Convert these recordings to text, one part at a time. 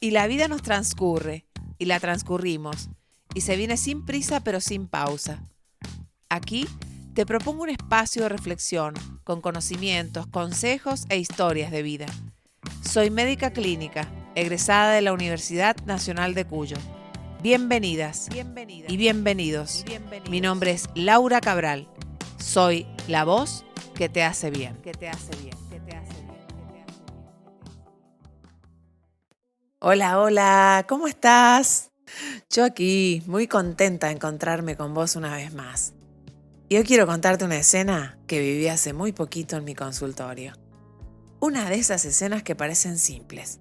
Y la vida nos transcurre, y la transcurrimos, y se viene sin prisa pero sin pausa. Aquí te propongo un espacio de reflexión, con conocimientos, consejos e historias de vida. Soy médica clínica, egresada de la Universidad Nacional de Cuyo. Bienvenidas y bienvenidos. Mi nombre es Laura Cabral. Soy la voz que te hace bien. Hola, hola, ¿cómo estás? Yo aquí, muy contenta de encontrarme con vos una vez más. Y hoy quiero contarte una escena que viví hace muy poquito en mi consultorio. Una de esas escenas que parecen simples,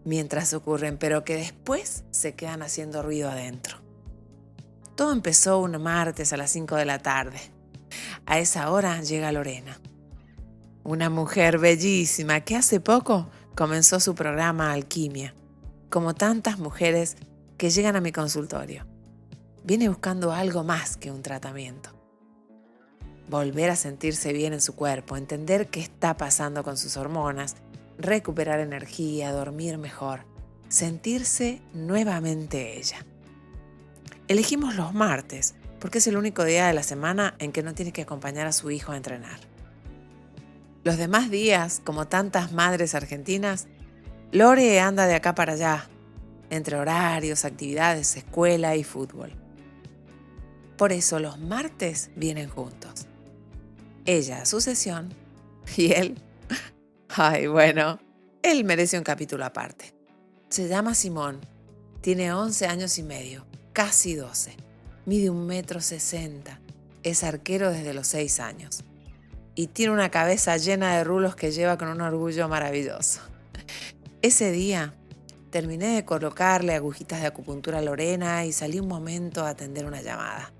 mientras ocurren, pero que después se quedan haciendo ruido adentro. Todo empezó un martes a las 5 de la tarde. A esa hora llega Lorena, una mujer bellísima que hace poco comenzó su programa Alquimia, como tantas mujeres que llegan a mi consultorio. Viene buscando algo más que un tratamiento. Volver a sentirse bien en su cuerpo, entender qué está pasando con sus hormonas, recuperar energía, dormir mejor, sentirse nuevamente ella. Elegimos los martes porque es el único día de la semana en que no tiene que acompañar a su hijo a entrenar. Los demás días, como tantas madres argentinas, Lore anda de acá para allá, entre horarios, actividades, escuela y fútbol. Por eso los martes vienen juntos. Ella a su sesión y él, él merece un capítulo aparte. Se llama Simón, tiene 11 años y medio, casi 12, mide 1,60 m, es arquero desde los 6 años y tiene una cabeza llena de rulos que lleva con un orgullo maravilloso. Ese día terminé de colocarle agujitas de acupuntura a Lorena y salí un momento a atender una llamada.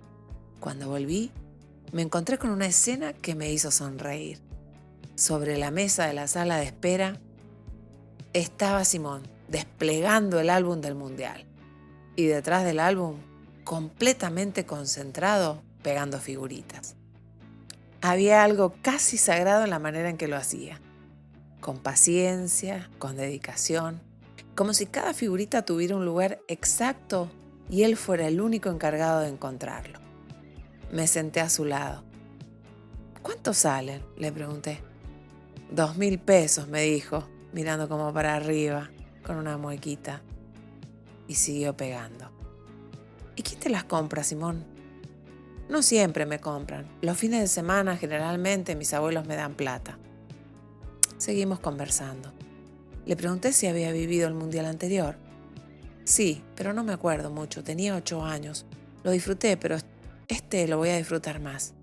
Cuando volví, me encontré con una escena que me hizo sonreír. Sobre la mesa de la sala de espera estaba Simón desplegando el álbum del Mundial y detrás del álbum, completamente concentrado, pegando figuritas. Había algo casi sagrado en la manera en que lo hacía, con paciencia, con dedicación, como si cada figurita tuviera un lugar exacto y él fuera el único encargado de encontrarlo. Me senté a su lado. ¿Cuánto salen?, le pregunté. 2,000 pesos, me dijo, mirando como para arriba, con una muequita. Y siguió pegando. ¿Y quién te las compra, Simón? No siempre me compran. Los fines de semana, generalmente, mis abuelos me dan plata. Seguimos conversando. Le pregunté si había vivido el mundial anterior. Sí, pero no me acuerdo mucho. Tenía 8 años. Lo disfruté, pero lo voy a disfrutar más.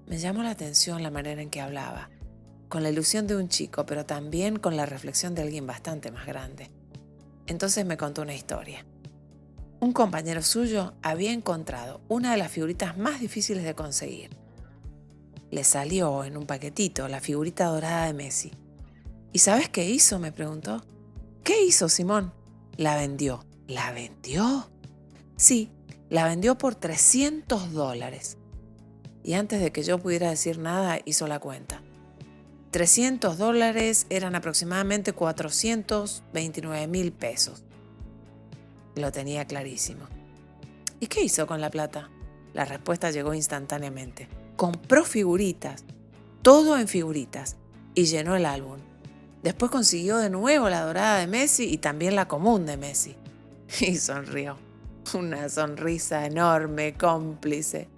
Me llamó la atención la manera en que hablaba, con la ilusión de un chico, pero también con la reflexión de alguien bastante más grande. Entonces me contó una historia. Un compañero suyo había encontrado una de las figuritas más difíciles de conseguir. Le salió en un paquetito la figurita dorada de Messi. ¿Y sabes qué hizo?, me preguntó. ¿Qué hizo, Simón? La vendió. ¿La vendió? Sí, la vendió por $300. Y antes de que yo pudiera decir nada, hizo la cuenta. $300 eran aproximadamente 429,000 pesos. Lo tenía clarísimo. ¿Y qué hizo con la plata? La respuesta llegó instantáneamente. Compró figuritas, todo en figuritas, y llenó el álbum. Después consiguió de nuevo la dorada de Messi y también la común de Messi. Y sonrió. Una sonrisa enorme, cómplice,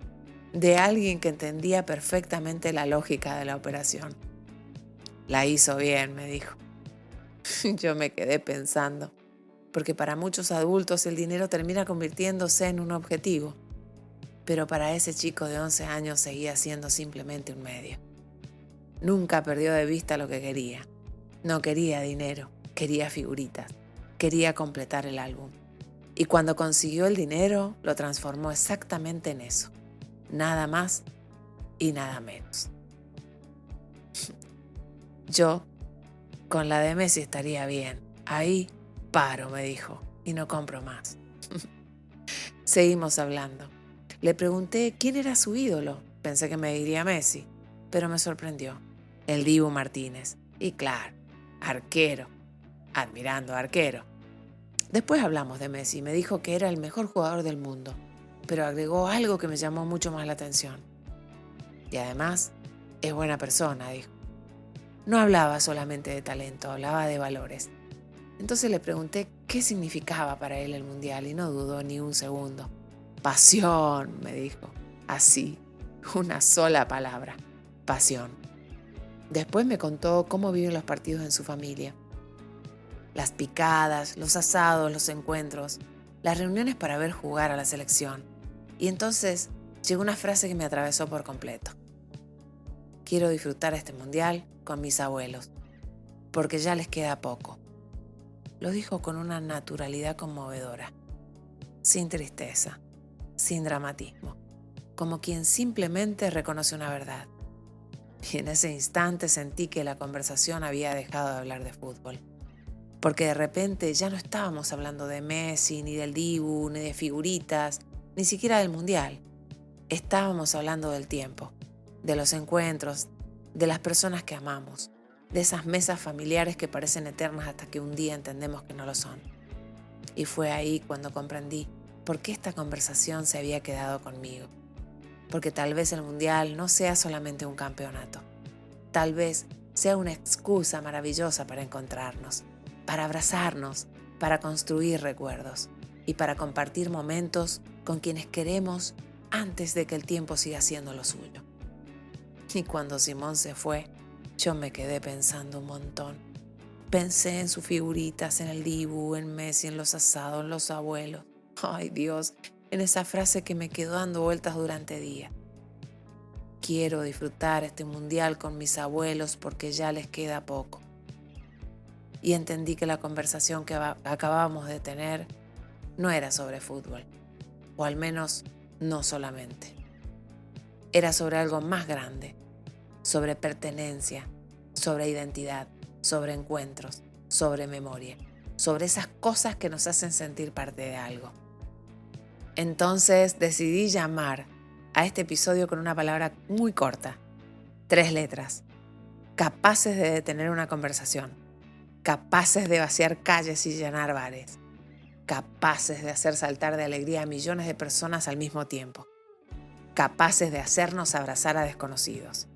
de alguien que entendía perfectamente la lógica de la operación. La hizo bien, me dijo. Yo me quedé pensando, porque para muchos adultos el dinero termina convirtiéndose en un objetivo, pero para ese chico de 11 años seguía siendo simplemente un medio. Nunca perdió de vista lo que quería. No quería dinero, quería figuritas, quería completar el álbum. Y cuando consiguió el dinero, lo transformó exactamente en eso. Nada más y nada menos. Yo, con la de Messi estaría bien. Ahí paro, me dijo, y no compro más. Seguimos hablando. Le pregunté quién era su ídolo. Pensé que me diría Messi, pero me sorprendió. El Dibu Martínez. Y claro, arquero. Admirando a arquero. Después hablamos de Messi y me dijo que era el mejor jugador del mundo, pero agregó algo que me llamó mucho más la atención. Y además, es buena persona, dijo. No hablaba solamente de talento, hablaba de valores. Entonces le pregunté qué significaba para él el Mundial y no dudó ni un segundo. Pasión, me dijo. Así, una sola palabra, pasión. Después me contó cómo viven los partidos en su familia. Las picadas, los asados, los encuentros, las reuniones para ver jugar a la selección. Y entonces llegó una frase que me atravesó por completo. Quiero disfrutar este Mundial con mis abuelos, porque ya les queda poco. Lo dijo con una naturalidad conmovedora, sin tristeza, sin dramatismo, como quien simplemente reconoce una verdad. Y en ese instante sentí que la conversación había dejado de hablar de fútbol, porque de repente ya no estábamos hablando de Messi, ni del Dibu, ni de figuritas, ni siquiera del Mundial. Estábamos hablando del tiempo, de los encuentros, de las personas que amamos, de esas mesas familiares que parecen eternas hasta que un día entendemos que no lo son. Y fue ahí cuando comprendí por qué esta conversación se había quedado conmigo. Porque tal vez el Mundial no sea solamente un campeonato. Tal vez sea una excusa maravillosa para encontrarnos, para abrazarnos, para construir recuerdos y para compartir momentos con quienes queremos antes de que el tiempo siga siendo lo suyo. Y cuando Simón se fue, yo me quedé pensando un montón. Pensé en sus figuritas, en el Dibu, en Messi, en los asados, en los abuelos. Ay Dios, en esa frase que me quedó dando vueltas durante días. Quiero disfrutar este Mundial con mis abuelos porque ya les queda poco. Y entendí que la conversación que acabábamos de tener no era sobre fútbol, o al menos no solamente. Era sobre algo más grande, sobre pertenencia, sobre identidad, sobre encuentros, sobre memoria, sobre esas cosas que nos hacen sentir parte de algo. Entonces decidí llamar a este episodio con una palabra muy corta, 3 letras, capaces de detener una conversación, capaces de vaciar calles y llenar bares, capaces de hacer saltar de alegría a millones de personas al mismo tiempo, capaces de hacernos abrazar a desconocidos.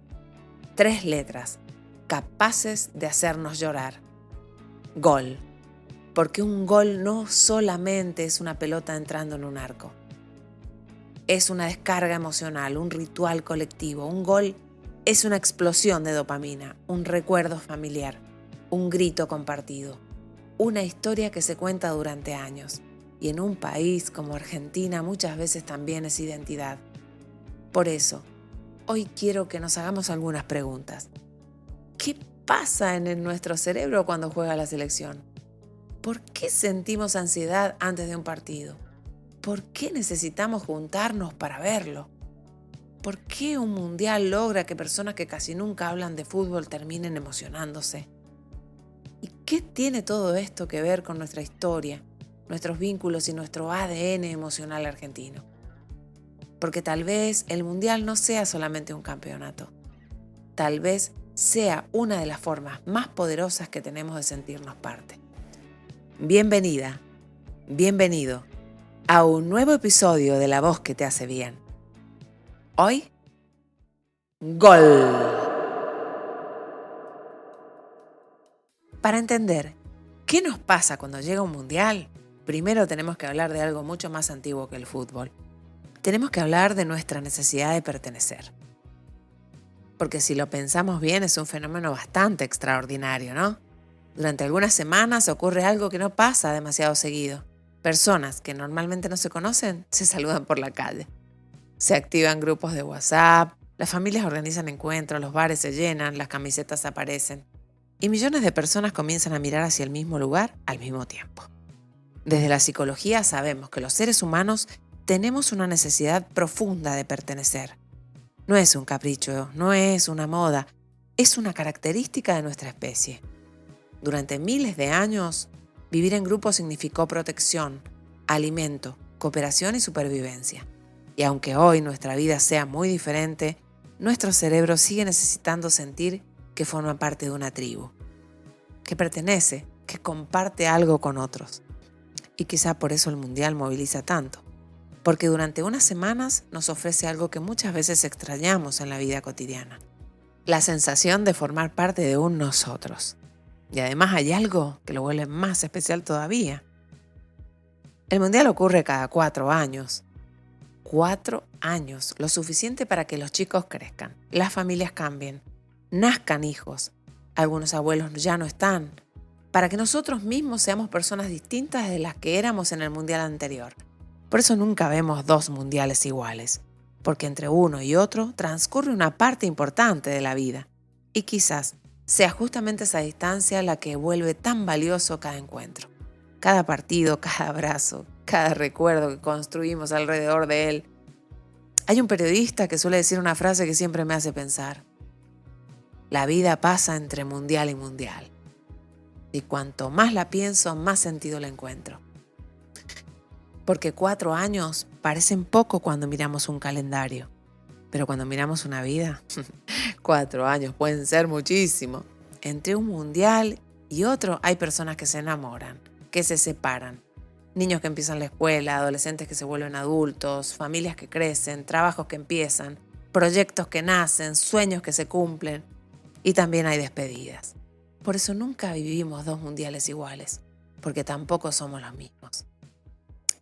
3 letras, capaces de hacernos llorar. Gol. Porque un gol no solamente es una pelota entrando en un arco. Es una descarga emocional, un ritual colectivo. Un gol es una explosión de dopamina, un recuerdo familiar, un grito compartido, una historia que se cuenta durante años. Y en un país como Argentina muchas veces también es identidad. Por eso, hoy quiero que nos hagamos algunas preguntas. ¿Qué pasa en nuestro cerebro cuando juega la selección? ¿Por qué sentimos ansiedad antes de un partido? ¿Por qué necesitamos juntarnos para verlo? ¿Por qué un mundial logra que personas que casi nunca hablan de fútbol terminen emocionándose? ¿Y qué tiene todo esto que ver con nuestra historia, nuestros vínculos y nuestro ADN emocional argentino? Porque tal vez el mundial no sea solamente un campeonato. Tal vez sea una de las formas más poderosas que tenemos de sentirnos parte. Bienvenida, bienvenido a un nuevo episodio de La Voz que te hace bien. Hoy, gol. Para entender qué nos pasa cuando llega un mundial, primero tenemos que hablar de algo mucho más antiguo que el fútbol. Tenemos que hablar de nuestra necesidad de pertenecer. Porque si lo pensamos bien, es un fenómeno bastante extraordinario, ¿no? Durante algunas semanas ocurre algo que no pasa demasiado seguido. Personas que normalmente no se conocen se saludan por la calle. Se activan grupos de WhatsApp, las familias organizan encuentros, los bares se llenan, las camisetas aparecen. Y millones de personas comienzan a mirar hacia el mismo lugar al mismo tiempo. Desde la psicología sabemos que los seres humanos tenemos una necesidad profunda de pertenecer. No es un capricho, no es una moda, es una característica de nuestra especie. Durante miles de años, vivir en grupo significó protección, alimento, cooperación y supervivencia. Y aunque hoy nuestra vida sea muy diferente, nuestro cerebro sigue necesitando sentir que forma parte de una tribu, que pertenece, que comparte algo con otros. Y quizá por eso el Mundial moviliza tanto, porque durante unas semanas nos ofrece algo que muchas veces extrañamos en la vida cotidiana: la sensación de formar parte de un nosotros. Y además hay algo que lo vuelve más especial todavía. El Mundial ocurre cada 4 años. 4 años, lo suficiente para que los chicos crezcan, las familias cambien, nazcan hijos, algunos abuelos ya no están, para que nosotros mismos seamos personas distintas de las que éramos en el Mundial anterior. Por eso nunca vemos 2 mundiales iguales, porque entre uno y otro transcurre una parte importante de la vida, y quizás sea justamente esa distancia la que vuelve tan valioso cada encuentro. Cada partido, cada abrazo, cada recuerdo que construimos alrededor de él. Hay un periodista que suele decir una frase que siempre me hace pensar: la vida pasa entre mundial y mundial. Y cuanto más la pienso, más sentido la encuentro. Porque 4 años parecen poco cuando miramos un calendario, pero cuando miramos una vida, 4 años pueden ser muchísimo. Entre un mundial y otro hay personas que se enamoran, que se separan, niños que empiezan la escuela, adolescentes que se vuelven adultos, familias que crecen, trabajos que empiezan, proyectos que nacen, sueños que se cumplen, y también hay despedidas. Por eso nunca vivimos 2 mundiales iguales, porque tampoco somos los mismos.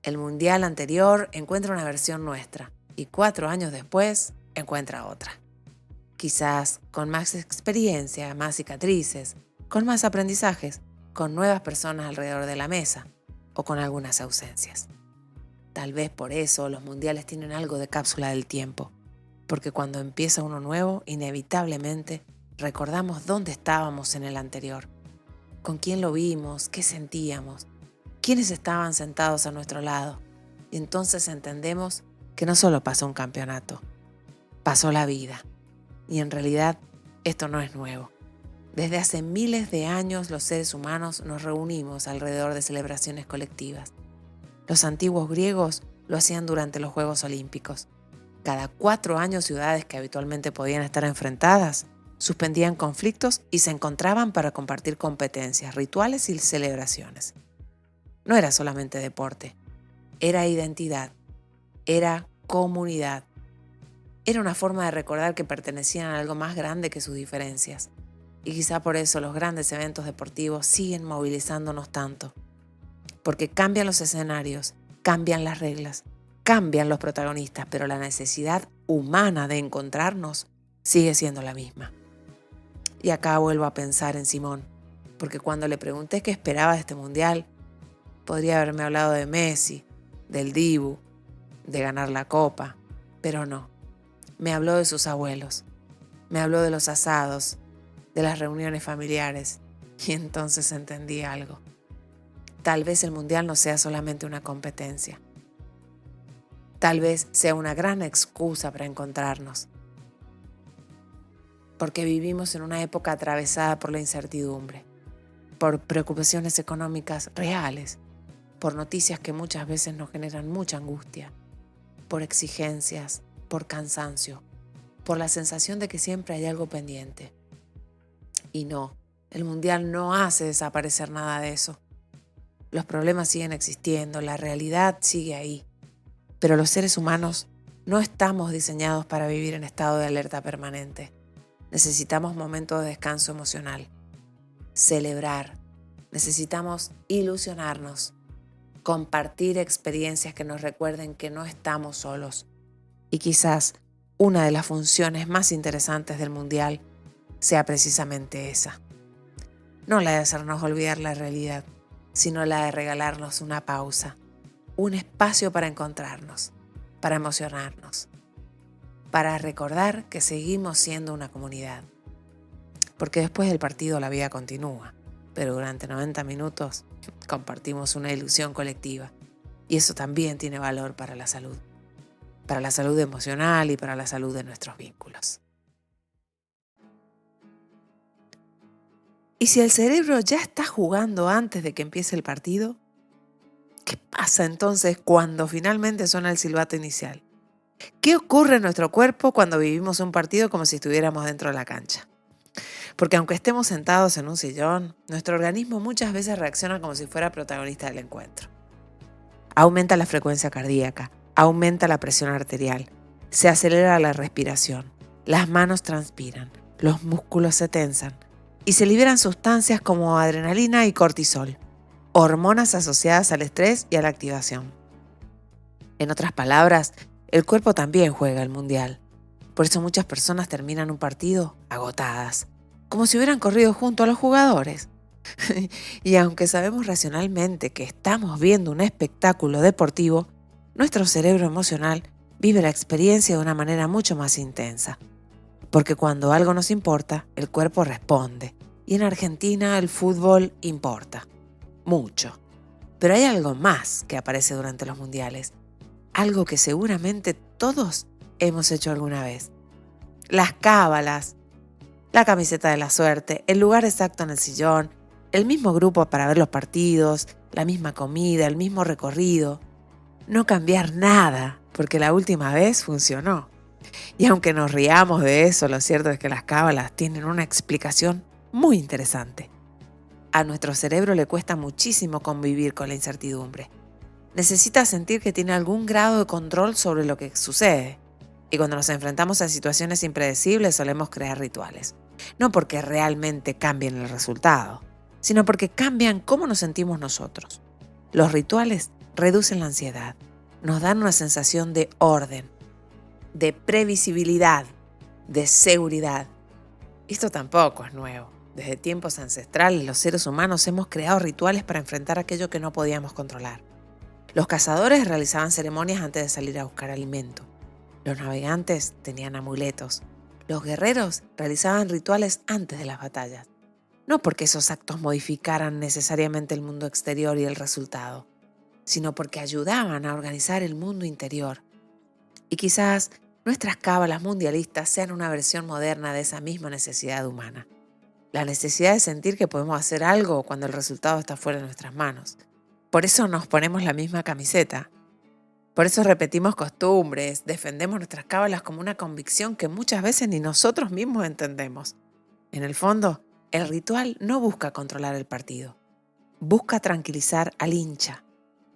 El mundial anterior encuentra una versión nuestra y 4 años después encuentra otra. Quizás con más experiencia, más cicatrices, con más aprendizajes, con nuevas personas alrededor de la mesa o con algunas ausencias. Tal vez por eso los mundiales tienen algo de cápsula del tiempo, porque cuando empieza uno nuevo, inevitablemente recordamos dónde estábamos en el anterior, con quién lo vimos, qué sentíamos, quiénes estaban sentados a nuestro lado. Y entonces entendemos que no solo pasó un campeonato, pasó la vida. Y en realidad esto no es nuevo. Desde hace miles de años los seres humanos nos reunimos alrededor de celebraciones colectivas. Los antiguos griegos lo hacían durante los Juegos Olímpicos. Cada 4 años ciudades que habitualmente podían estar enfrentadas suspendían conflictos y se encontraban para compartir competencias, rituales y celebraciones. No era solamente deporte, era identidad, era comunidad. Era una forma de recordar que pertenecían a algo más grande que sus diferencias. Y quizá por eso los grandes eventos deportivos siguen movilizándonos tanto. Porque cambian los escenarios, cambian las reglas, cambian los protagonistas, pero la necesidad humana de encontrarnos sigue siendo la misma. Y acá vuelvo a pensar en Simón, porque cuando le pregunté qué esperaba de este mundial, podría haberme hablado de Messi, del Dibu, de ganar la copa, pero no. Me habló de sus abuelos, me habló de los asados, de las reuniones familiares, y entonces entendí algo. Tal vez el mundial no sea solamente una competencia. Tal vez sea una gran excusa para encontrarnos, porque vivimos en una época atravesada por la incertidumbre, por preocupaciones económicas reales, por noticias que muchas veces nos generan mucha angustia, por exigencias, por cansancio, por la sensación de que siempre hay algo pendiente. Y no, el mundial no hace desaparecer nada de eso. Los problemas siguen existiendo, la realidad sigue ahí, pero los seres humanos no estamos diseñados para vivir en estado de alerta permanente. Necesitamos momentos de descanso emocional, celebrar, necesitamos ilusionarnos, compartir experiencias que nos recuerden que no estamos solos. Y quizás una de las funciones más interesantes del mundial sea precisamente esa. No la de hacernos olvidar la realidad, sino la de regalarnos una pausa, un espacio para encontrarnos, para emocionarnos, para recordar que seguimos siendo una comunidad. Porque después del partido la vida continúa, pero durante 90 minutos compartimos una ilusión colectiva. Y eso también tiene valor para la salud emocional y para la salud de nuestros vínculos. ¿Y si el cerebro ya está jugando antes de que empiece el partido? ¿Qué pasa entonces cuando finalmente suena el silbato inicial? ¿Qué ocurre en nuestro cuerpo cuando vivimos un partido como si estuviéramos dentro de la cancha? Porque aunque estemos sentados en un sillón, nuestro organismo muchas veces reacciona como si fuera protagonista del encuentro. Aumenta la frecuencia cardíaca, aumenta la presión arterial, se acelera la respiración, las manos transpiran, los músculos se tensan y se liberan sustancias como adrenalina y cortisol, hormonas asociadas al estrés y a la activación. En otras palabras, el cuerpo también juega el mundial. Por eso muchas personas terminan un partido agotadas, como si hubieran corrido junto a los jugadores. Y aunque sabemos racionalmente que estamos viendo un espectáculo deportivo, nuestro cerebro emocional vive la experiencia de una manera mucho más intensa. Porque cuando algo nos importa, el cuerpo responde. Y en Argentina el fútbol importa. Mucho. Pero hay algo más que aparece durante los mundiales. Algo que seguramente todos hemos hecho alguna vez. Las cábalas, la camiseta de la suerte, el lugar exacto en el sillón, el mismo grupo para ver los partidos, la misma comida, el mismo recorrido. No cambiar nada, porque la última vez funcionó. Y aunque nos riamos de eso, lo cierto es que las cábalas tienen una explicación muy interesante. A nuestro cerebro le cuesta muchísimo convivir con la incertidumbre. Necesita sentir que tiene algún grado de control sobre lo que sucede. Y cuando nos enfrentamos a situaciones impredecibles solemos crear rituales. No porque realmente cambien el resultado, sino porque cambian cómo nos sentimos nosotros. Los rituales reducen la ansiedad, nos dan una sensación de orden, de previsibilidad, de seguridad. Esto tampoco es nuevo. Desde tiempos ancestrales los seres humanos hemos creado rituales para enfrentar aquello que no podíamos controlar. Los cazadores realizaban ceremonias antes de salir a buscar alimento. Los navegantes tenían amuletos. Los guerreros realizaban rituales antes de las batallas. No porque esos actos modificaran necesariamente el mundo exterior y el resultado, sino porque ayudaban a organizar el mundo interior. Y quizás nuestras cábalas mundialistas sean una versión moderna de esa misma necesidad humana. La necesidad de sentir que podemos hacer algo cuando el resultado está fuera de nuestras manos. Por eso nos ponemos la misma camiseta. Por eso repetimos costumbres, defendemos nuestras cábalas como una convicción que muchas veces ni nosotros mismos entendemos. En el fondo, el ritual no busca controlar el partido. Busca tranquilizar al hincha.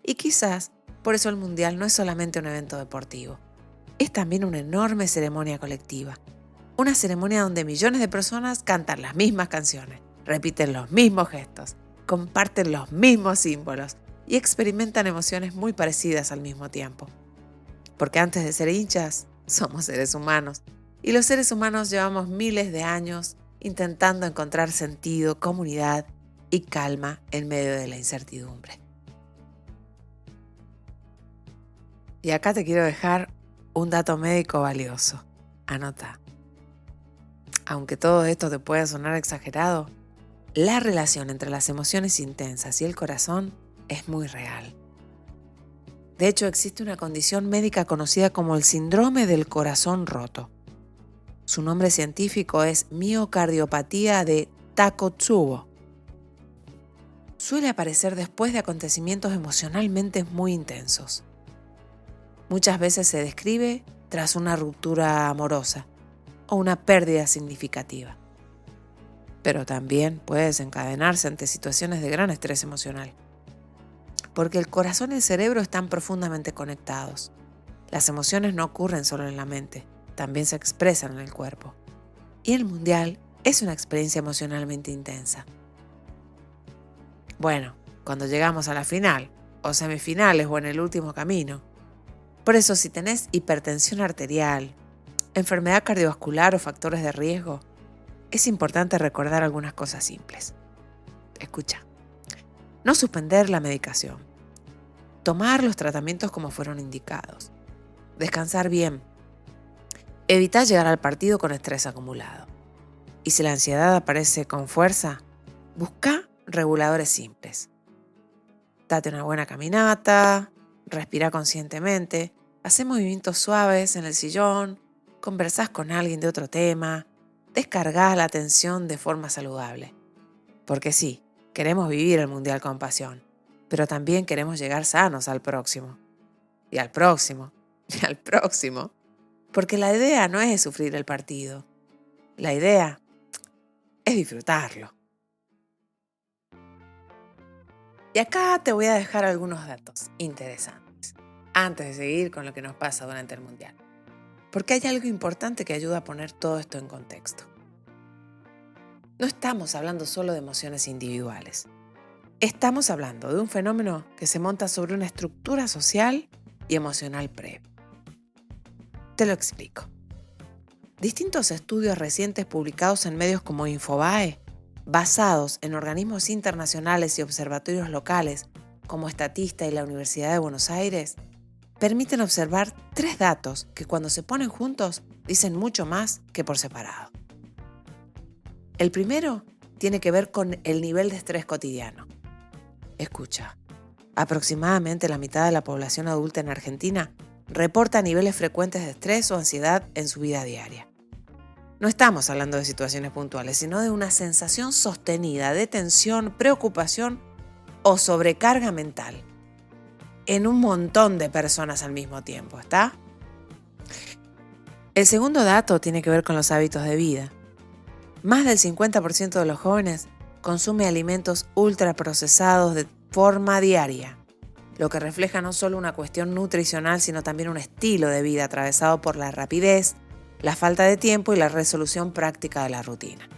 Y quizás por eso el Mundial no es solamente un evento deportivo. Es también una enorme ceremonia colectiva. Una ceremonia donde millones de personas cantan las mismas canciones, repiten los mismos gestos, comparten los mismos símbolos y experimentan emociones muy parecidas al mismo tiempo. Porque antes de ser hinchas, somos seres humanos. Y los seres humanos llevamos miles de años intentando encontrar sentido, comunidad y calma en medio de la incertidumbre. Y acá te quiero dejar un dato médico valioso. Anota. Aunque todo esto te pueda sonar exagerado, la relación entre las emociones intensas y el corazón es muy real. De hecho, existe una condición médica conocida como el síndrome del corazón roto. Su nombre científico es miocardiopatía de Takotsubo. Suele aparecer después de acontecimientos emocionalmente muy intensos. Muchas veces se describe tras una ruptura amorosa o una pérdida significativa. Pero también puede desencadenarse ante situaciones de gran estrés emocional. Porque el corazón y el cerebro están profundamente conectados. Las emociones no ocurren solo en la mente, también se expresan en el cuerpo. Y el Mundial es una experiencia emocionalmente intensa. Bueno, cuando llegamos a la final, o semifinales o en el último camino. Por eso, si tenés hipertensión arterial, enfermedad cardiovascular o factores de riesgo, es importante recordar algunas cosas simples. Escucha. No suspender la medicación. Tomar los tratamientos como fueron indicados. Descansar bien. Evitar llegar al partido con estrés acumulado. Y si la ansiedad aparece con fuerza, busca reguladores simples. Date una buena caminata, respira conscientemente, haz movimientos suaves en el sillón, conversás con alguien de otro tema, descargás la tensión de forma saludable. Porque sí, queremos vivir el Mundial con pasión, pero también queremos llegar sanos al próximo. Y al próximo, y al próximo. Porque la idea no es sufrir el partido. La idea es disfrutarlo. Y acá te voy a dejar algunos datos interesantes, antes de seguir con lo que nos pasa durante el Mundial. Porque hay algo importante que ayuda a poner todo esto en contexto. No estamos hablando solo de emociones individuales. Estamos hablando de un fenómeno que se monta sobre una estructura social y emocional previa. Te lo explico. Distintos estudios recientes publicados en medios como Infobae, basados en organismos internacionales y observatorios locales como Statista y la Universidad de Buenos Aires, permiten observar 3 datos que cuando se ponen juntos dicen mucho más que por separado. El primero tiene que ver con el nivel de estrés cotidiano. Escucha, aproximadamente la mitad de la población adulta en Argentina reporta niveles frecuentes de estrés o ansiedad en su vida diaria. No estamos hablando de situaciones puntuales, sino de una sensación sostenida de tensión, preocupación o sobrecarga mental en un montón de personas al mismo tiempo, ¿está? El segundo dato tiene que ver con los hábitos de vida. Más del 50% de los jóvenes consume alimentos ultraprocesados de forma diaria, lo que refleja no solo una cuestión nutricional, sino también un estilo de vida atravesado por la rapidez, la falta de tiempo y la resolución práctica de la rutina.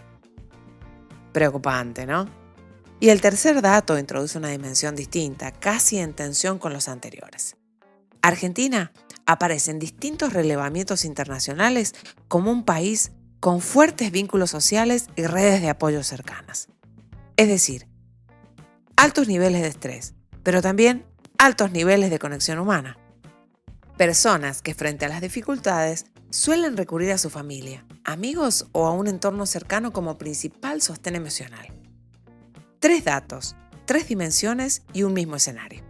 Preocupante, ¿no? Y el tercer dato introduce una dimensión distinta, casi en tensión con los anteriores. Argentina aparece en distintos relevamientos internacionales como un país con fuertes vínculos sociales y redes de apoyo cercanas. Es decir, altos niveles de estrés, pero también altos niveles de conexión humana. Personas que frente a las dificultades suelen recurrir a su familia, amigos o a un entorno cercano como principal sostén emocional. 3 datos, 3 dimensiones y un mismo escenario.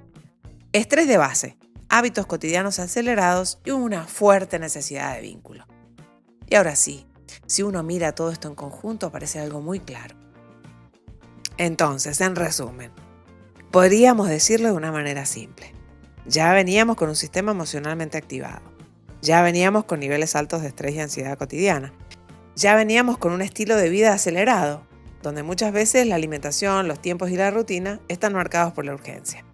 Estrés de base, hábitos cotidianos acelerados y una fuerte necesidad de vínculo. Y ahora sí, si uno mira todo esto en conjunto aparece algo muy claro. Entonces, en resumen, podríamos decirlo de una manera simple. Ya veníamos con un sistema emocionalmente activado. Ya veníamos con niveles altos de estrés y ansiedad cotidiana. Ya veníamos con un estilo de vida acelerado, donde muchas veces la alimentación, los tiempos y la rutina están marcados por la urgencia.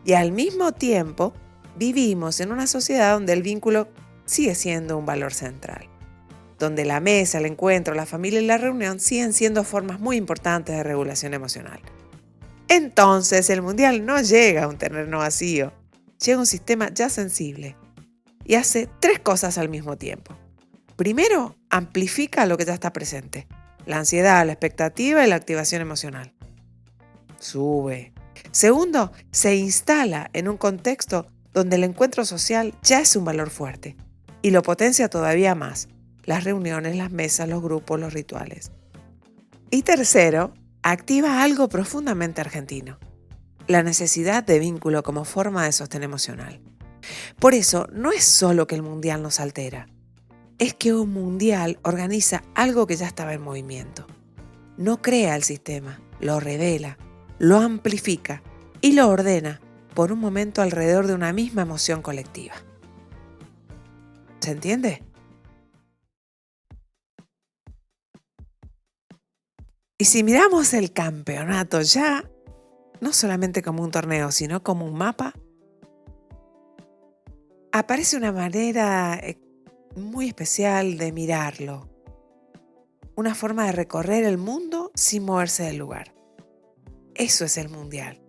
Y al mismo tiempo, vivimos en una sociedad donde el vínculo sigue siendo un valor central, donde la mesa, el encuentro, la familia y la reunión siguen siendo formas muy importantes de regulación emocional. Entonces, el Mundial no llega a un terreno vacío, llega a un sistema ya sensible y hace 3 cosas al mismo tiempo. Primero, amplifica lo que ya está presente: la ansiedad, la expectativa y la activación emocional. Sube. Segundo, se instala en un contexto donde el encuentro social ya es un valor fuerte y lo potencia todavía más: las reuniones, las mesas, los grupos, los rituales. Y tercero, activa algo profundamente argentino: la necesidad de vínculo como forma de sostén emocional. Por eso, no es solo que el Mundial nos altera, es que un Mundial organiza algo que ya estaba en movimiento. No crea el sistema, lo revela, lo amplifica y lo ordena por un momento alrededor de una misma emoción colectiva. ¿Se entiende? Y si miramos el campeonato ya, no solamente como un torneo, sino como un mapa, aparece una manera muy especial de mirarlo. Una forma de recorrer el mundo sin moverse del lugar. Eso es el Mundial.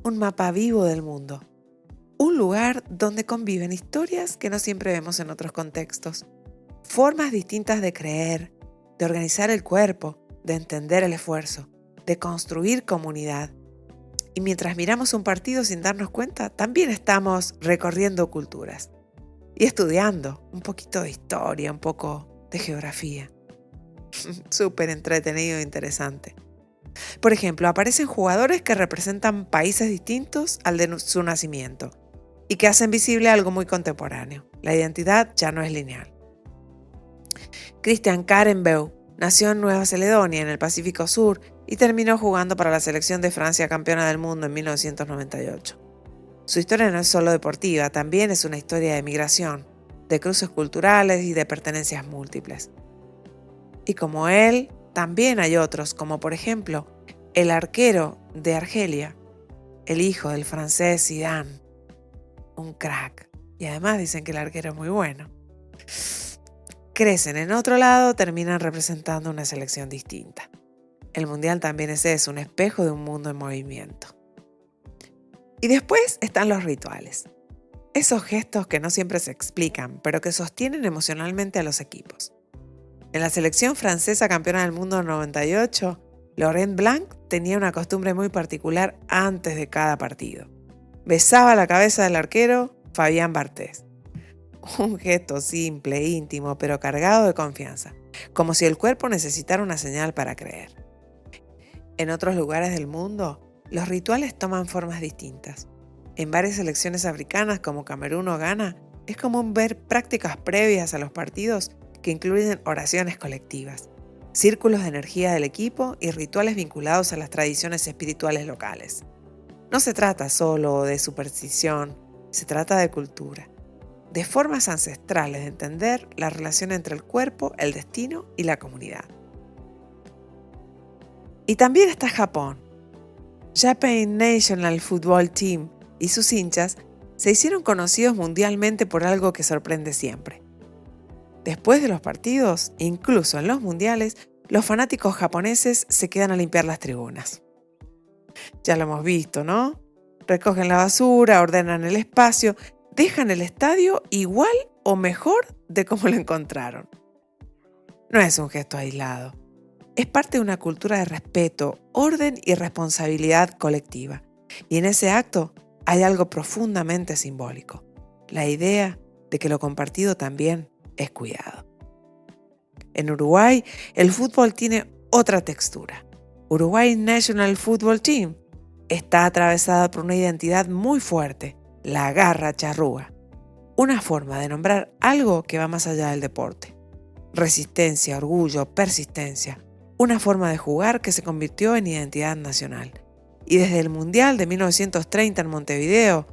Un mapa vivo del mundo. Un lugar donde conviven historias que no siempre vemos en otros contextos. Formas distintas de creer, de organizar el cuerpo, de entender el esfuerzo, de construir comunidad. Y mientras miramos un partido sin darnos cuenta, también estamos recorriendo culturas y estudiando un poquito de historia, un poco de geografía. Súper entretenido e interesante. Por ejemplo, aparecen jugadores que representan países distintos al de su nacimiento y que hacen visible algo muy contemporáneo: la identidad ya no es lineal. Christian Karembeu nació en Nueva Caledonia, en el Pacífico Sur, y terminó jugando para la selección de Francia campeona del mundo en 1998. Su historia no es solo deportiva, también es una historia de migración, de cruces culturales y de pertenencias múltiples. Y como él, también hay otros, como por ejemplo el arquero de Argelia, el hijo del francés Zidane, un crack. Y además dicen que el arquero es muy bueno. Crecen en otro lado, terminan representando una selección distinta. El mundial también es eso, un espejo de un mundo en movimiento. Y después están los rituales. Esos gestos que no siempre se explican, pero que sostienen emocionalmente a los equipos. En la selección francesa campeona del mundo en 98, Laurent Blanc tenía una costumbre muy particular antes de cada partido. Besaba la cabeza del arquero Fabien Barthez. Un gesto simple, íntimo, pero cargado de confianza, como si el cuerpo necesitara una señal para creer. En otros lugares del mundo, los rituales toman formas distintas. En varias selecciones africanas como Camerún o Ghana, es común ver prácticas previas a los partidos que incluyen oraciones colectivas, círculos de energía del equipo y rituales vinculados a las tradiciones espirituales locales. No se trata solo de superstición, se trata de cultura, de formas ancestrales de entender la relación entre el cuerpo, el destino y la comunidad. Y también está Japón. Japan National Football Team y sus hinchas se hicieron conocidos mundialmente por algo que sorprende siempre. Después de los partidos, incluso en los mundiales, los fanáticos japoneses se quedan a limpiar las tribunas. Ya lo hemos visto, ¿no? Recogen la basura, ordenan el espacio, dejan el estadio igual o mejor de como lo encontraron. No es un gesto aislado. Es parte de una cultura de respeto, orden y responsabilidad colectiva. Y en ese acto hay algo profundamente simbólico. La idea de que lo compartido también es cuidado. En Uruguay, el fútbol tiene otra textura. Uruguay National Football Team está atravesada por una identidad muy fuerte, la garra charrúa. Una forma de nombrar algo que va más allá del deporte. Resistencia, orgullo, persistencia. Una forma de jugar que se convirtió en identidad nacional. Y desde el Mundial de 1930 en Montevideo,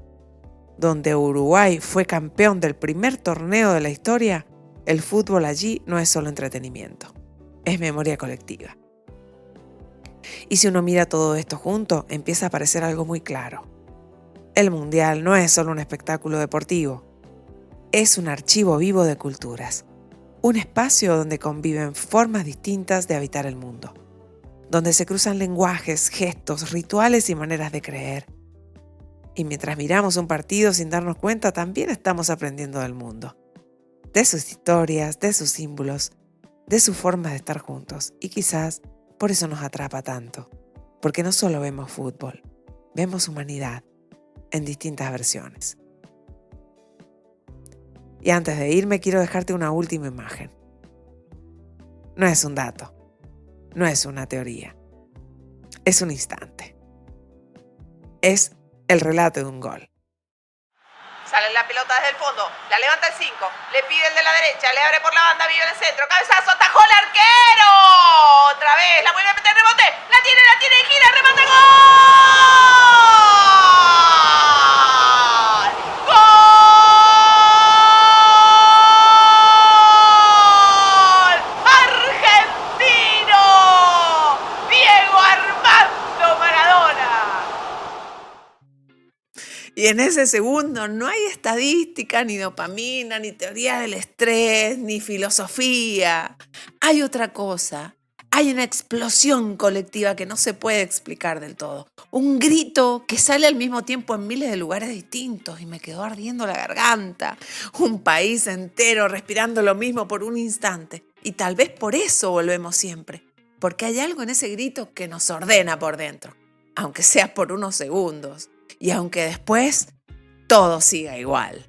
donde Uruguay fue campeón del primer torneo de la historia, el fútbol allí no es solo entretenimiento, es memoria colectiva. Y si uno mira todo esto junto, empieza a aparecer algo muy claro. El Mundial no es solo un espectáculo deportivo, es un archivo vivo de culturas. Un espacio donde conviven formas distintas de habitar el mundo, donde se cruzan lenguajes, gestos, rituales y maneras de creer. Y mientras miramos un partido sin darnos cuenta, también estamos aprendiendo del mundo, de sus historias, de sus símbolos, de sus formas de estar juntos. Y quizás por eso nos atrapa tanto, porque no solo vemos fútbol, vemos humanidad en distintas versiones. Y antes de irme quiero dejarte una última imagen. No es un dato, no es una teoría, es un instante. Es el relato de un gol. Sale la pelota desde el fondo, la levanta el 5, le pide el de la derecha, le abre por la banda, vive en el centro, cabezazo, atajó el arquero. Otra vez, la vuelve a meter, rebote, la tiene, gira, remata, ¡gol! ¡Gol! ¡Argentino! Diego Armando Maradona. Y en ese segundo no hay estadística, ni dopamina, ni teoría del estrés, ni filosofía. Hay otra cosa. Hay una explosión colectiva que no se puede explicar del todo. Un grito que sale al mismo tiempo en miles de lugares distintos y me quedó ardiendo la garganta. Un país entero respirando lo mismo por un instante. Y tal vez por eso volvemos siempre. Porque hay algo en ese grito que nos ordena por dentro. Aunque sea por unos segundos. Y aunque después todo siga igual.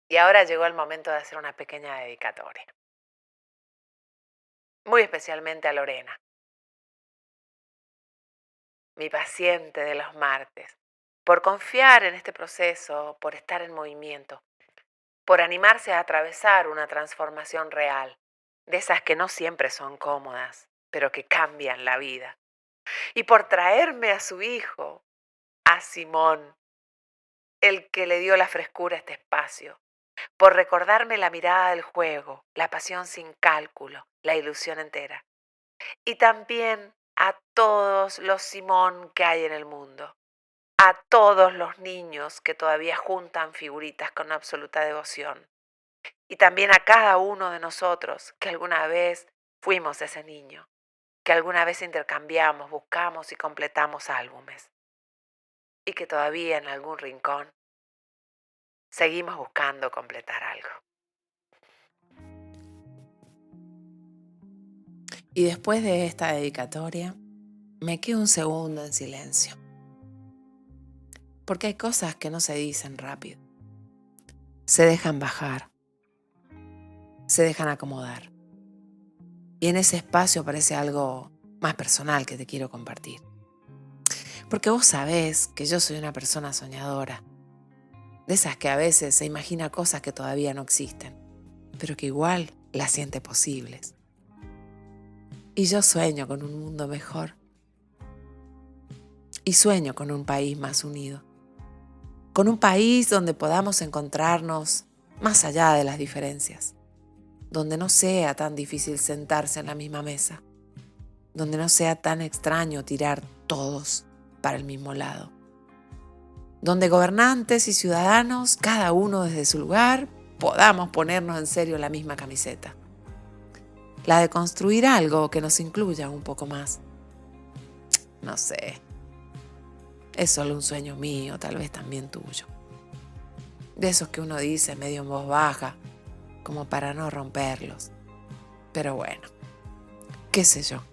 Y ahora llegó el momento de hacer una pequeña dedicatoria. Muy especialmente a Lorena, mi paciente de los martes, por confiar en este proceso, por estar en movimiento, por animarse a atravesar una transformación real, de esas que no siempre son cómodas, pero que cambian la vida. Y por traerme a su hijo, a Simón, el que le dio la frescura a este espacio, por recordarme la mirada del juego, la pasión sin cálculo, la ilusión entera. Y también a todos los Simón que hay en el mundo. A todos los niños que todavía juntan figuritas con absoluta devoción. Y también a cada uno de nosotros que alguna vez fuimos ese niño, que alguna vez intercambiamos, buscamos y completamos álbumes. Y que todavía en algún rincón seguimos buscando completar algo. Y después de esta dedicatoria, me quedo un segundo en silencio. Porque hay cosas que no se dicen rápido. Se dejan bajar. Se dejan acomodar. Y en ese espacio aparece algo más personal que te quiero compartir. Porque vos sabés que yo soy una persona soñadora. De esas que a veces se imagina cosas que todavía no existen, pero que igual las siente posibles. Y yo sueño con un mundo mejor. Y sueño con un país más unido. Con un país donde podamos encontrarnos más allá de las diferencias. Donde no sea tan difícil sentarse en la misma mesa. Donde no sea tan extraño tirar todos para el mismo lado. Donde gobernantes y ciudadanos, cada uno desde su lugar, podamos ponernos en serio la misma camiseta. La de construir algo que nos incluya un poco más. No sé. Es solo un sueño mío, tal vez también tuyo. De esos que uno dice medio en voz baja, como para no romperlos. Pero bueno, qué sé yo.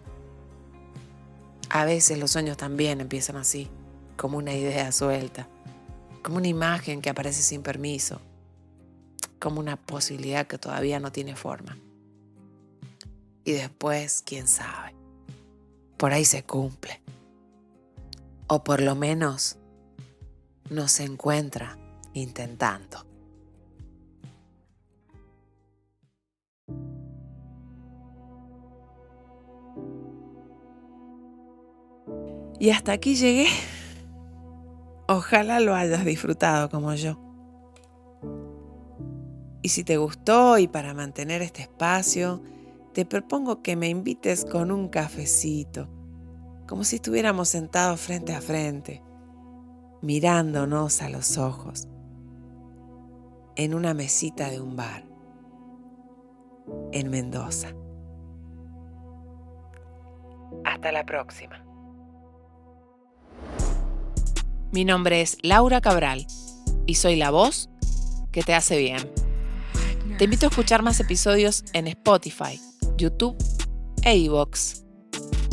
A veces los sueños también empiezan así, como una idea suelta, como una imagen que aparece sin permiso, como una posibilidad que todavía no tiene forma. Y después, quién sabe, por ahí se cumple. O por lo menos no se encuentra intentando. Y hasta aquí llegué. Ojalá lo hayas disfrutado como yo. Y si te gustó y para mantener este espacio, te propongo que me invites con un cafecito, como si estuviéramos sentados frente a frente, mirándonos a los ojos, en una mesita de un bar, en Mendoza. Hasta la próxima. Mi nombre es Laura Cabral y soy la voz que te hace bien. Te invito a escuchar más episodios en Spotify, YouTube e iVoox.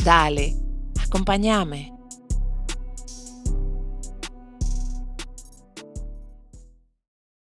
Dale, acompáñame.